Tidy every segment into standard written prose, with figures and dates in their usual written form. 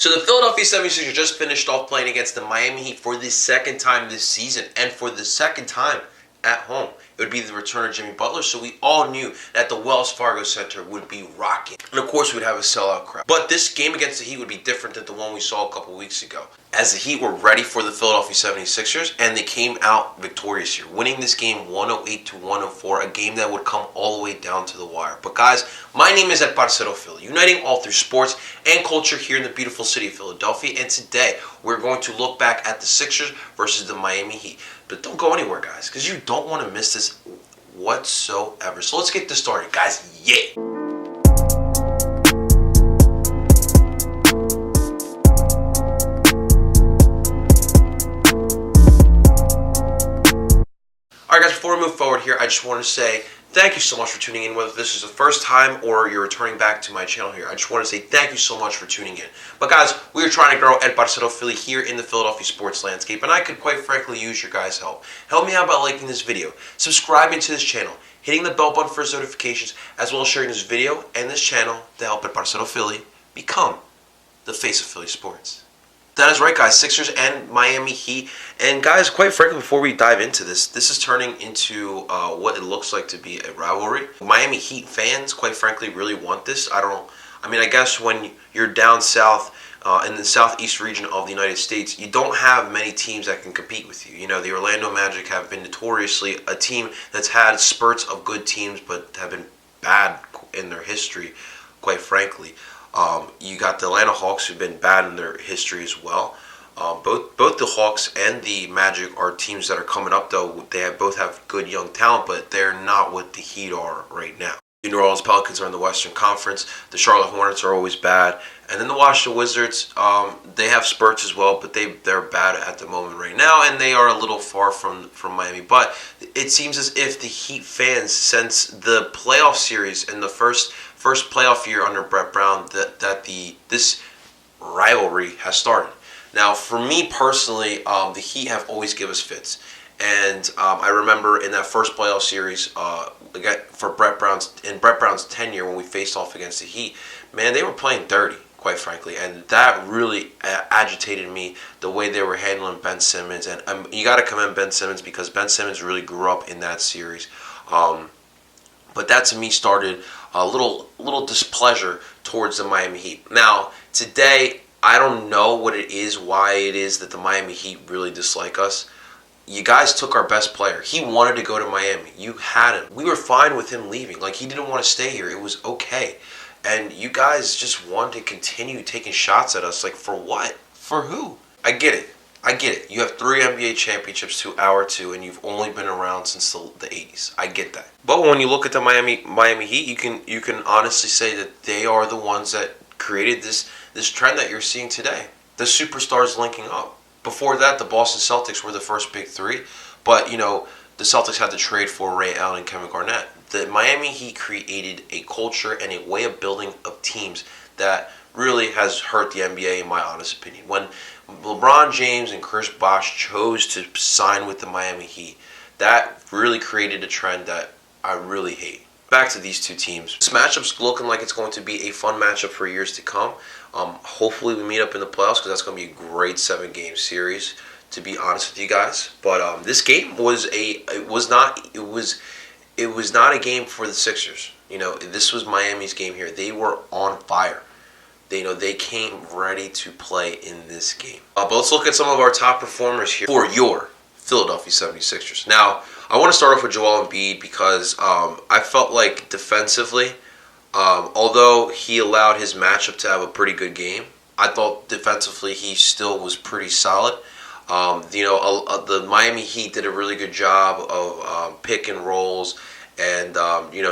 So the Philadelphia 76ers just finished off playing against the Miami Heat for the second time this season, and for the second time at home. It would be the return of Jimmy Butler, so we all knew that the Wells Fargo Center would be rocking. And of course, we'd have a sellout crowd. But this game against the Heat would be different than the one we saw a couple weeks ago, as the Heat were ready for the Philadelphia 76ers, and they came out victorious here, winning this game 108-104, a game that would come all the way down to the wire. But guys, my name is Parceo Philly, uniting all through sports and culture here in the beautiful city of Philadelphia, and today we're going to look back at the Sixers versus the Miami Heat. But don't go anywhere, guys, because you don't want to miss this whatsoever. So let's get this started, guys. Yeah! Alright guys, before we move forward here, I just want to say thank you so much for tuning in. Whether this is the first time or you're returning back to my channel here, I just want to say thank you so much for tuning in. But guys, we are trying to grow Parceo Philly here in the Philadelphia sports landscape, and I could quite frankly use your guys' help. Help me out by liking this video, subscribing to this channel, hitting the bell button for notifications, as well as sharing this video and this channel to help Parceo Philly become the face of Philly sports. That is right, guys. Sixers and Miami Heat. And guys, quite frankly, before we dive into this is turning into what it looks like to be a rivalry. Miami Heat fans, quite frankly, really want this. I guess when you're down south in the southeast region of the United States, you don't have many teams that can compete with you. You know, the Orlando Magic have been notoriously a team that's had spurts of good teams, but have been bad in their history, quite frankly. You got the Atlanta Hawks, who've been bad in their history as well. Both the Hawks and the Magic are teams that are coming up, though. They both have good young talent, but they're not what the Heat are right now. The New Orleans Pelicans are in the Western Conference. The Charlotte Hornets are always bad. And then the Washington Wizards, they have spurts as well, but they're bad at the moment right now, and they are a little far from Miami. But it seems as if the Heat fans, since the playoff series in the first playoff year under Brett Brown, this rivalry has started. Now, for me personally, the Heat have always given us fits. And I remember in that first playoff series for Brett Brown's tenure, when we faced off against the Heat, man, they were playing dirty, quite frankly, and that really agitated me, the way they were handling Ben Simmons. And you got to commend Ben Simmons, because Ben Simmons really grew up in that series. But that to me started a little displeasure towards the Miami Heat. Now, today, I don't know what it is, why it is that the Miami Heat really dislike us. You guys took our best player. He wanted to go to Miami. You had him. We were fine with him leaving. Like, he didn't want to stay here. It was okay. And you guys just wanted to continue taking shots at us. Like, for what? For who? I get it. You have 3 NBA championships to our 2, and you've only been around since the 80s. I get that. But when you look at the Miami Heat, you can honestly say that they are the ones that created this trend that you're seeing today. The superstars linking up. Before that, the Boston Celtics were the first big 3, but the Celtics had to trade for Ray Allen and Kevin Garnett. The Miami Heat created a culture and a way of building of teams that really has hurt the NBA, in my honest opinion. When LeBron James and Chris Bosh chose to sign with the Miami Heat, that really created a trend that I really hate. Back to these two teams. This matchup's looking like it's going to be a fun matchup for years to come. Hopefully we meet up in the playoffs, because that's going to be a great 7-game series, to be honest with you guys. But this game was not a game for the Sixers. This was Miami's game here. They were on fire. They came ready to play in this game. But let's look at some of our top performers here for your Philadelphia 76ers. Now, I want to start off with Joel Embiid, because I felt like defensively, although he allowed his matchup to have a pretty good game, I thought defensively he still was pretty solid. The Miami Heat did a really good job of pick and rolls, and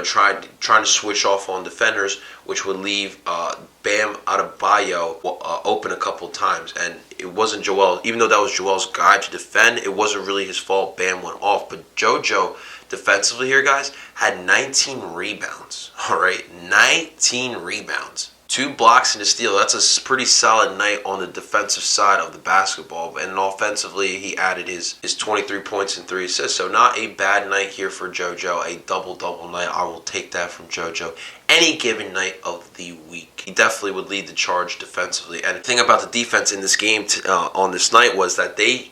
trying to switch off on defenders, which would leave Bam Adebayo open a couple times. And it wasn't Joel, even though that was Joel's guy to defend, it wasn't really his fault. Bam went off. But JoJo, defensively here, guys, had 19 rebounds. All right, 19 rebounds. 2 blocks and a steal. That's a pretty solid night on the defensive side of the basketball. And offensively, he added his 23 points and 3 assists. So not a bad night here for JoJo. A double-double night. I will take that from JoJo any given night of the week. He definitely would lead the charge defensively. And the thing about the defense in this game on this night was that they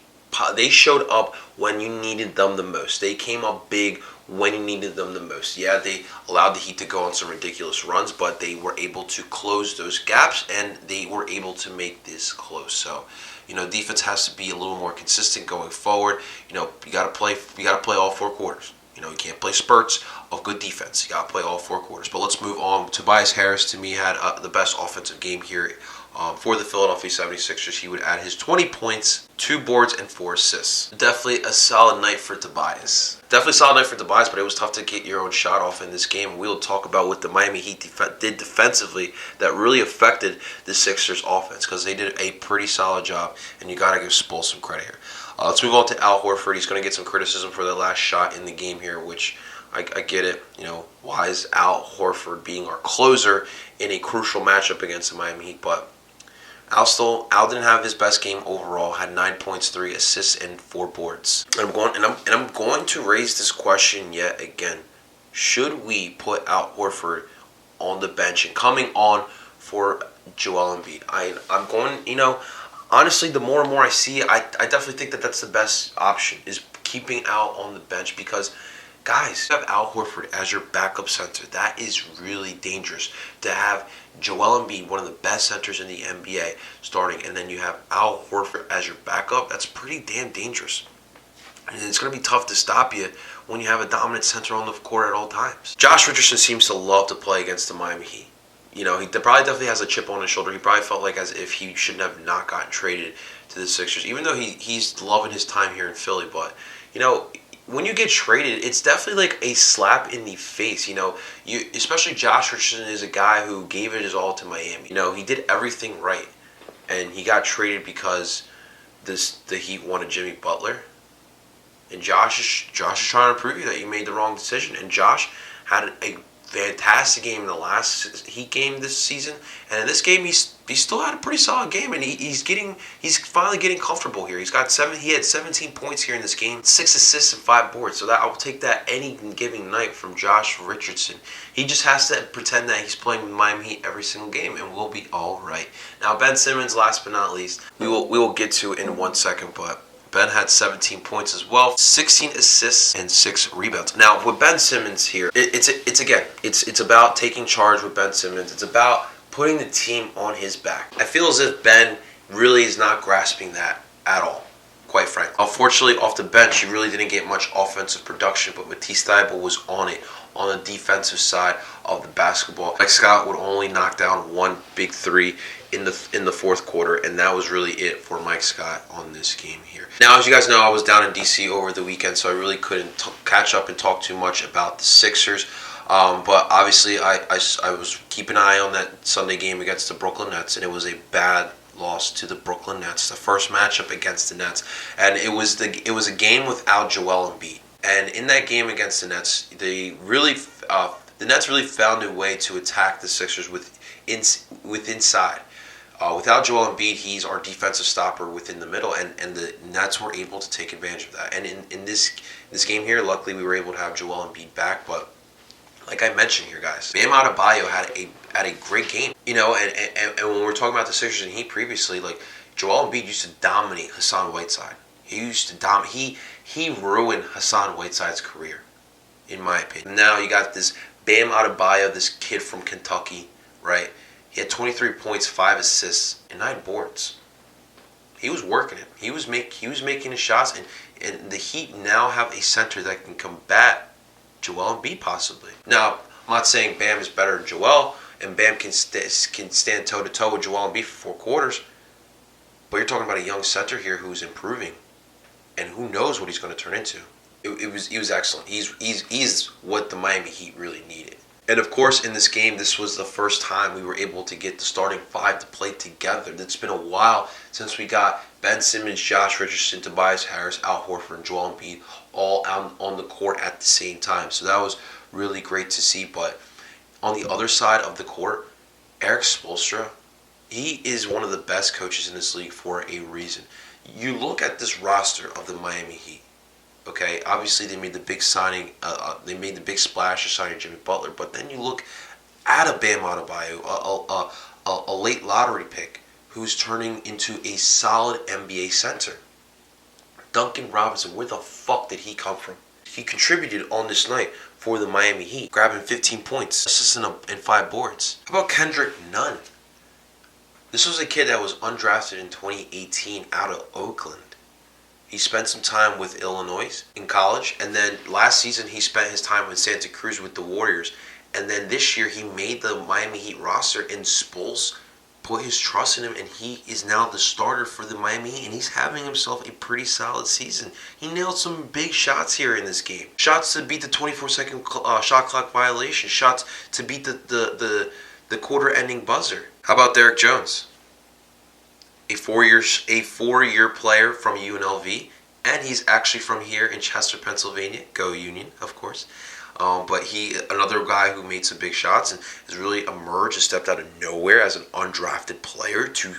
showed up when you needed them the most. They came up big when you needed them the most. Yeah, they allowed the Heat to go on some ridiculous runs, but they were able to close those gaps, and they were able to make this close. So, defense has to be a little more consistent going forward. You gotta play all 4 quarters. You can't play spurts of good defense. You gotta play all 4 quarters. But let's move on. Tobias Harris, to me, had the best offensive game here. For the Philadelphia 76ers, he would add his 20 points, 2 boards, and 4 assists. Definitely a solid night for Tobias. But it was tough to get your own shot off in this game. We'll talk about what the Miami Heat did defensively that really affected the Sixers' offense, because they did a pretty solid job, and you got to give Spo some credit here. Let's move on to Al Horford. He's going to get some criticism for the last shot in the game here, which I get it. Why is Al Horford being our closer in a crucial matchup against the Miami Heat? But Al didn't have his best game overall. Had 9 points, 3 assists, and 4 boards. And I'm going to raise this question yet again. Should we put Al Horford on the bench and coming on for Joel Embiid? I'm going. Honestly, the more and more I see it, I definitely think that that's the best option, is keeping Al on the bench, because, guys, you have Al Horford as your backup center. That is really dangerous to have Joel Embiid, one of the best centers in the NBA, starting, and then you have Al Horford as your backup. That's pretty damn dangerous. And it's going to be tough to stop you when you have a dominant center on the court at all times. Josh Richardson seems to love to play against the Miami Heat. He probably definitely has a chip on his shoulder. He probably felt like as if he shouldn't have not gotten traded to the Sixers, even though he's loving his time here in Philly. But, when you get traded, it's definitely like a slap in the face. Especially Josh Richardson is a guy who gave it his all to Miami. He did everything right, and he got traded because the Heat wanted Jimmy Butler. And Josh is trying to prove you that you made the wrong decision. And Josh had a fantastic game in the last Heat game this season, and in this game he still had a pretty solid game, and he's finally getting comfortable here. He had 17 points here in this game, 6 assists and 5 boards. So I'll take that any given night from Josh Richardson. He just has to pretend that he's playing with Miami Heat every single game, and we'll be all right. Now Ben Simmons, last but not least, we will get to in 1 second, but Ben had 17 points as well, 16 assists, and 6 rebounds. Now, with Ben Simmons here, it's about taking charge with Ben Simmons. It's about putting the team on his back. I feel as if Ben really is not grasping that at all, quite frankly. Unfortunately, off the bench, he really didn't get much offensive production, but Matisse Thybulle was on it on the defensive side of the basketball. Mike Scott would only knock down 1 big 3 in the 4th quarter, and that was really it for Mike Scott on this game here. Now, as you guys know, I was down in DC over the weekend, so I really couldn't catch up and talk too much about the Sixers. But obviously, I was keeping an eye on that Sunday game against the Brooklyn Nets, and it was a bad loss to the Brooklyn Nets, the first matchup against the Nets, and it was a game without Joel Embiid. And in that game against the Nets, the Nets really found a way to attack the Sixers with inside. Without Joel Embiid, he's our defensive stopper within the middle, and the Nets were able to take advantage of that. And in this game here, luckily we were able to have Joel Embiid back. But like I mentioned here, guys, Bam Adebayo had a great game. And when we're talking about the Sixers and Heat previously, like Joel Embiid used to dominate Hassan Whiteside. He ruined Hassan Whiteside's career, in my opinion. Now you got this Bam Adebayo, this kid from Kentucky, right? He had 23 points, 5 assists, and 9 boards. He was working it. He was making his shots, and the Heat now have a center that can combat Joel Embiid possibly. Now, I'm not saying Bam is better than Joel, and Bam can stand toe-to-toe with Joel Embiid for 4 quarters, but you're talking about a young center here who's improving, and who knows what he's going to turn into. He was excellent. He's what the Miami Heat really needed. And of course, in this game, this was the first time we were able to get the starting 5 to play together. It's been a while since we got Ben Simmons, Josh Richardson, Tobias Harris, Al Horford, and Joel Embiid all out on the court at the same time. So that was really great to see. But on the other side of the court, Eric Spoelstra, he is one of the best coaches in this league for a reason. You look at this roster of the Miami Heat. Okay, obviously they made the big signing. They made the big splash of signing Jimmy Butler. But then you look at a Bam Adebayo, a late lottery pick, who's turning into a solid NBA center. Duncan Robinson, where the fuck did he come from? He contributed on this night for the Miami Heat, grabbing 15 points, assists and 5 boards. How about Kendrick Nunn? This was a kid that was undrafted in 2018 out of Oakland. He spent some time with Illinois in college, and then last season he spent his time in Santa Cruz with the Warriors. And then this year he made the Miami Heat roster, and Spoels put his trust in him, and he is now the starter for the Miami Heat, and he's having himself a pretty solid season. He nailed some big shots here in this game. Shots to beat the 24-second shot clock violation. Shots to beat the quarter-ending buzzer. How about Derek Jones? A four-year player from UNLV, and he's actually from here in Chester, Pennsylvania. Go Union, of course. But another guy who made some big shots and has really emerged and stepped out of nowhere as an undrafted player to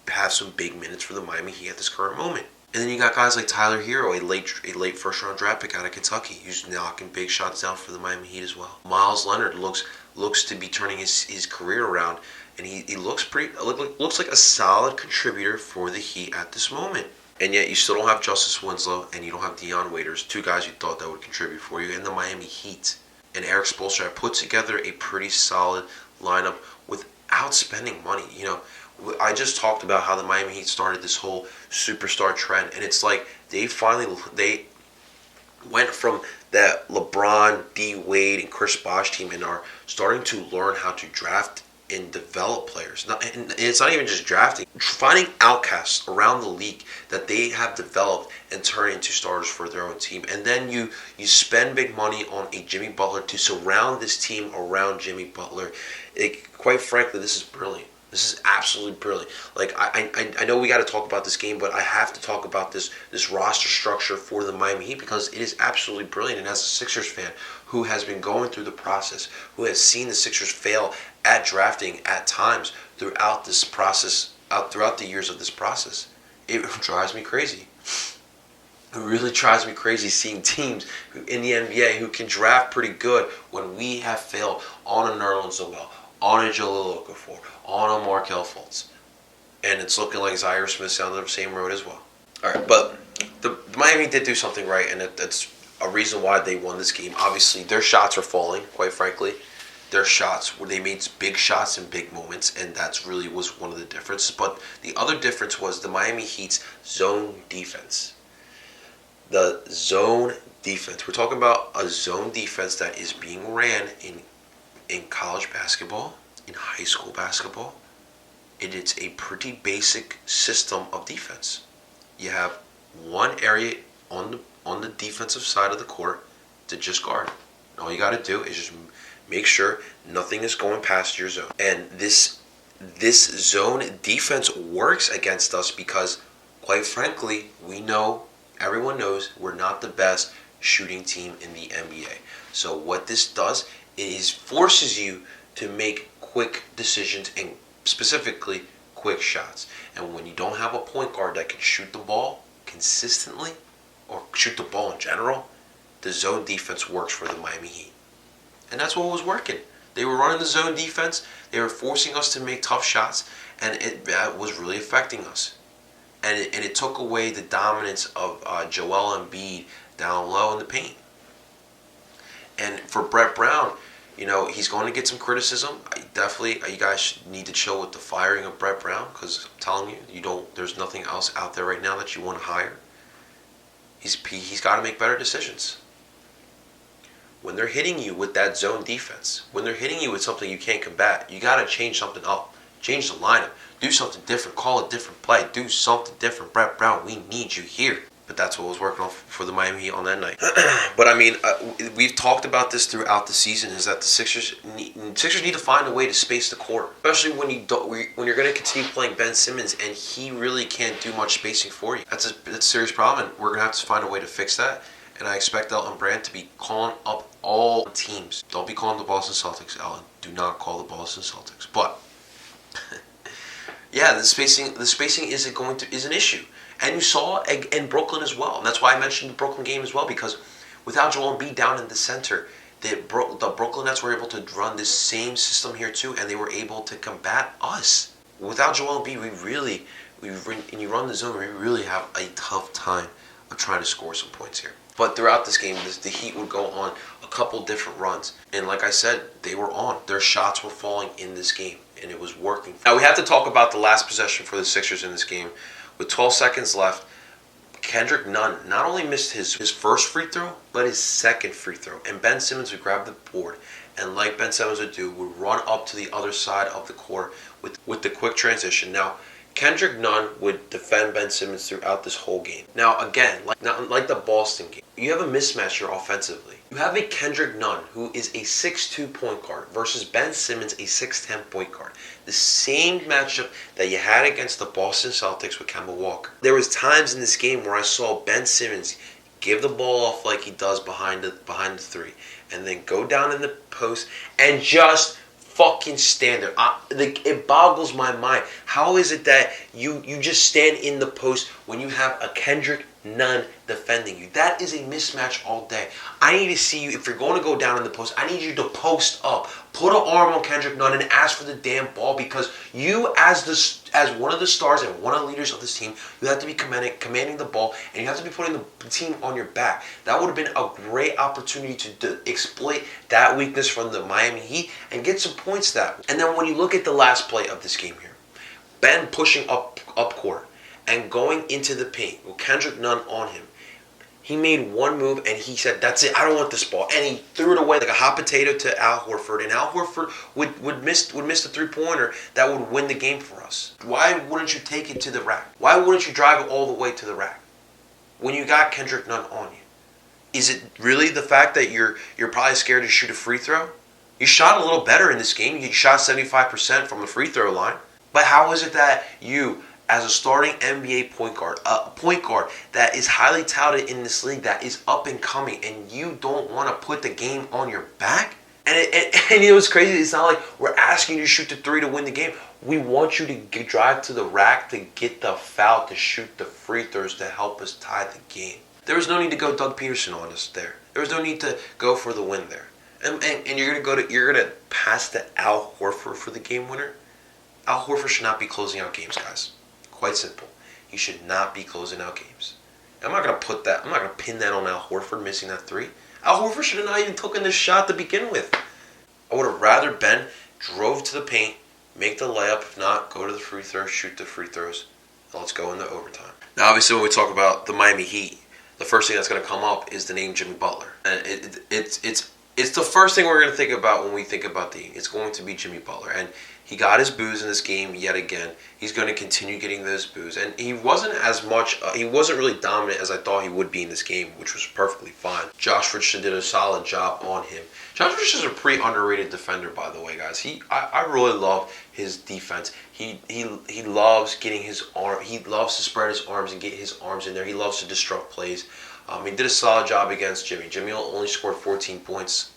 have some big minutes for the Miami Heat at this current moment. And then you got guys like Tyler Hero, a late first-round draft pick out of Kentucky, who's knocking big shots down for the Miami Heat as well. Miles Leonard looks to be turning his career around, and he looks like a solid contributor for the Heat at this moment. And yet you still don't have Justice Winslow, and you don't have Dion Waiters, two guys you thought that would contribute for you, and the Miami Heat. And Eric Spoelstra put together a pretty solid lineup without spending money. You know, I just talked about how the Miami Heat started this whole superstar trend, and it's like they went from that LeBron, D. Wade, and Chris Bosh team and are starting to learn how to draft and develop players. And it's not even just drafting. Finding outcasts around the league that they have developed and turn into starters for their own team. And then you spend big money on a Jimmy Butler to surround this team around Jimmy Butler. Quite frankly, this is brilliant. This is absolutely brilliant. Like, I know we got to talk about this game, but I have to talk about this roster structure for the Miami Heat because it is absolutely brilliant. And as a Sixers fan who has been going through the process, who has seen the Sixers fail at drafting at times throughout this process, throughout the years of this process, it drives me crazy. It really drives me crazy seeing teams in the NBA who can draft pretty good when we have failed on a Nerlens Noel, on a Jahlil Okafor, on a Markelle Fultz. And it's looking like Zaire Smith's down the same road as well. Alright, but the Miami did do something right, and that's a reason why they won this game. Obviously, their shots are falling, quite frankly. Their shots, where they made big shots in big moments, and that's really was one of the differences. But the other difference was the Miami Heat's zone defense. The zone defense. We're talking about a zone defense that is being ran in college basketball, in high school basketball. It's a pretty basic system of defense. You have one area on the defensive side of the court to just guard. All you got to do is just make sure nothing is going past your zone. And this zone defense works against us because, quite frankly, everyone knows we're not the best shooting team in the NBA. So what this does is forces you to make quick decisions and specifically quick shots. And when you don't have a point guard that can shoot the ball consistently or shoot the ball in general, the zone defense works for the Miami Heat. And that's what was working. They were running the zone defense. They were forcing us to make tough shots, and that was really affecting us. And it took away the dominance of Joel Embiid down low in the paint. And for Brett Brown, he's going to get some criticism. You guys need to chill with the firing of Brett Brown because I'm telling you, there's nothing else out there right now that you want to hire. He's got to make better decisions. When they're hitting you with that zone defense, when they're hitting you with something you can't combat, you got to change something up. Change the lineup. Do something different. Call a different play. Do something different. Brett Brown, we need you here. But that's what was working on for the Miami Heat on that night. But I mean, we've talked about this throughout the season. Is that the Sixers need to find a way to space the court, especially when you're going to continue playing Ben Simmons and he really can't do much spacing for you. That's a serious problem, and we're going to have to find a way to fix that. And I expect Elton Brand to be calling up all teams. Don't be calling the Boston Celtics, Elton. Do not call the Boston Celtics. But Yeah, the spacing is an issue, and you saw in Brooklyn as well, and that's why I mentioned the Brooklyn game as well, because without Joel Embiid down in the center, the Brooklyn Nets were able to run this same system here too, and they were able to combat us. Without Joel Embiid, and you run the zone, we really have a tough time of trying to score some points here. But throughout this game, the Heat would go on a couple different runs, and like I said, they were on. Their shots were falling in this game, and it was working. Now we have to talk about the last possession for the Sixers in this game. With 12 seconds left, Kendrick Nunn not only missed his first free throw, but his second free throw. And Ben Simmons would grab the board, and like Ben Simmons would do, would run up to the other side of the court with the quick transition. Now, Kendrick Nunn would defend Ben Simmons throughout this whole game. Now, again, like the Boston game, you have a mismatch here offensively. You have a Kendrick Nunn who is a 6'2 point guard versus Ben Simmons, a 6'10 point guard. The same matchup that you had against the Boston Celtics with Kemba Walker. There was times in this game where I saw Ben Simmons give the ball off like he does behind the three, and then go down in the post and just fucking stand there. It boggles my mind. How is it that you just stand in the post when you have a Kendrick Nunn defending you? That is a mismatch all day. I need to see you, if you're going to go down in the post, I need you to post up. Put an arm on Kendrick Nunn and ask for the damn ball, because you, as one of the stars and one of the leaders of this team, you have to be commanding the ball, and you have to be putting the team on your back. That would have been a great opportunity to exploit that weakness from the Miami Heat and get some points that way. And then when you look at the last play of this game here, Ben pushing up court and going into the paint with Kendrick Nunn on him. He made one move and he said, "That's it, I don't want this ball." And he threw it away like a hot potato to Al Horford. And Al Horford would miss the three-pointer that would win the game for us. Why wouldn't you take it to the rack? Why wouldn't you drive it all the way to the rack when you got Kendrick Nunn on you? Is it really the fact that you're probably scared to shoot a free throw? You shot a little better in this game. You shot 75% from the free throw line. But how is it that you, as a starting NBA point guard, a point guard that is highly touted in this league, that is up and coming, and you don't want to put the game on your back? And it was crazy. It's not like we're asking you to shoot the three to win the game. We want you to drive to the rack to get the foul, to shoot the free throws to help us tie the game. There was no need to go Doug Peterson on us there. There was no need to go for the win there. And you're gonna pass to Al Horford for the game winner. Al Horford should not be closing out games, guys. Quite simple. He should not be closing out games. I'm not going to pin that on Al Horford missing that three. Al Horford should have not even taken this shot to begin with. I would have rather Ben drove to the paint, make the layup, if not, go to the free throw, shoot the free throws, and let's go into overtime. Now, obviously, when we talk about the Miami Heat, the first thing that's going to come up is the name Jimmy Butler. And it's the first thing we're going to think about when we think about the Heat. It's going to be Jimmy Butler. And he got his boos in this game yet again. He's going to continue getting those boos. And he wasn't really dominant as I thought he would be in this game, which was perfectly fine. Josh Richardson did a solid job on him. Josh Richardson is a pretty underrated defender, by the way, guys. I really love his defense. He loves getting his arm. He loves to spread his arms and get his arms in there. He loves to disrupt plays. He did a solid job against Jimmy. Jimmy only scored 14 points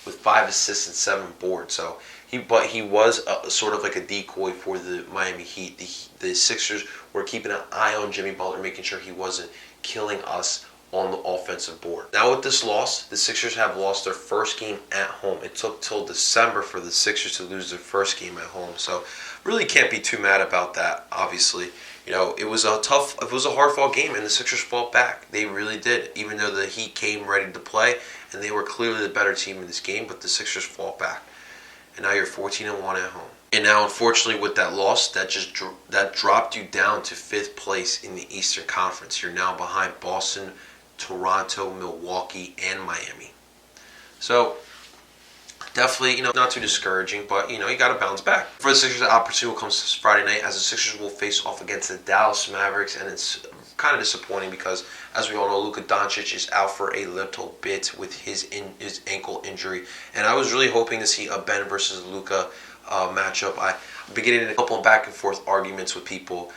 with 5 assists and 7 boards. So he was sort of like a decoy for the Miami Heat. The Sixers were keeping an eye on Jimmy Butler, making sure he wasn't killing us on the offensive board. Now with this loss, the Sixers have lost their first game at home. It took till December for the Sixers to lose their first game at home. So really can't be too mad about that, obviously. It was a hard-fought game, and the Sixers fought back. They really did, even though the Heat came ready to play, and they were clearly the better team in this game, but the Sixers fought back. And now you're 14-1 at home. And now, unfortunately, with that loss, that dropped you down to 5th place in the Eastern Conference. You're now behind Boston, Toronto, Milwaukee, and Miami. So definitely, not too discouraging, but, you got to bounce back. For the Sixers, the opportunity will come this Friday night as the Sixers will face off against the Dallas Mavericks, and it's kind of disappointing because, as we all know, Luka Doncic is out for a little bit with his ankle injury, and I was really hoping to see a Ben versus Luka matchup. I've been getting in a couple of back and forth arguments with people.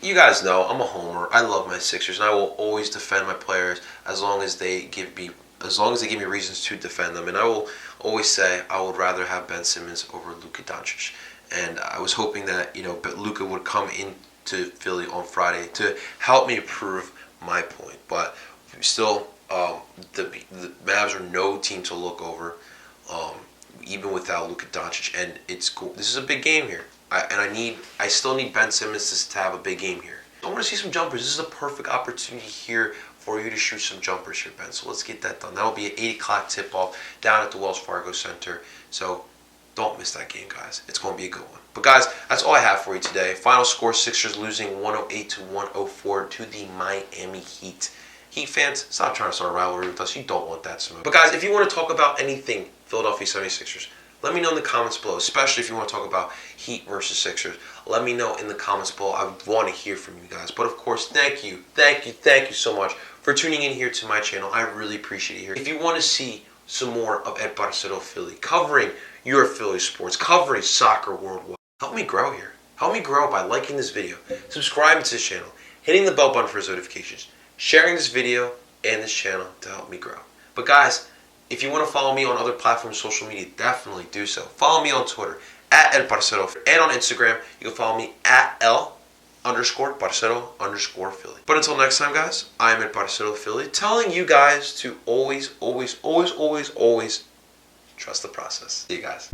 You guys know I'm a homer. I love my Sixers, and I will always defend my players as long as they give me reasons to defend them. And I will always say I would rather have Ben Simmons over Luka Doncic. and I was hoping that Luka would come into Philly on Friday to help me prove my point. But still, the Mavs are no team to look over, even without Luka Doncic, and it's cool. This is a big game here, I still need Ben Simmons to have a big game here. I want to see some jumpers. This is a perfect opportunity here for you to shoot some jumpers here, Ben. So let's get that done. That'll be an 8 o'clock tip-off down at the Wells Fargo Center. So don't miss that game, guys. It's going to be a good one. But, guys, that's all I have for you today. Final score, Sixers losing 108-104 to the Miami Heat. Heat fans, stop trying to start a rivalry with us. You don't want that smoke. But, guys, if you want to talk about anything Philadelphia 76ers, let me know in the comments below, especially if you want to talk about Heat versus Sixers. Let me know in the comments below. I want to hear from you guys. But, of course, thank you so much for tuning in here to my channel. I really appreciate it here. If you want to see some more of Ed Parceo Philly, covering your Philly sports, covering soccer worldwide, help me grow here. Help me grow by liking this video, subscribing to this channel, hitting the bell button for notifications, sharing this video and this channel to help me grow. But, guys, if you want to follow me on other platforms, social media, definitely do so. Follow me on Twitter, at Ed Parceo, and on Instagram, you can follow me at L_Parceo_Philly. But until next time, guys, I'm Ed Parceo Philly, telling you guys to always trust the process. See you guys.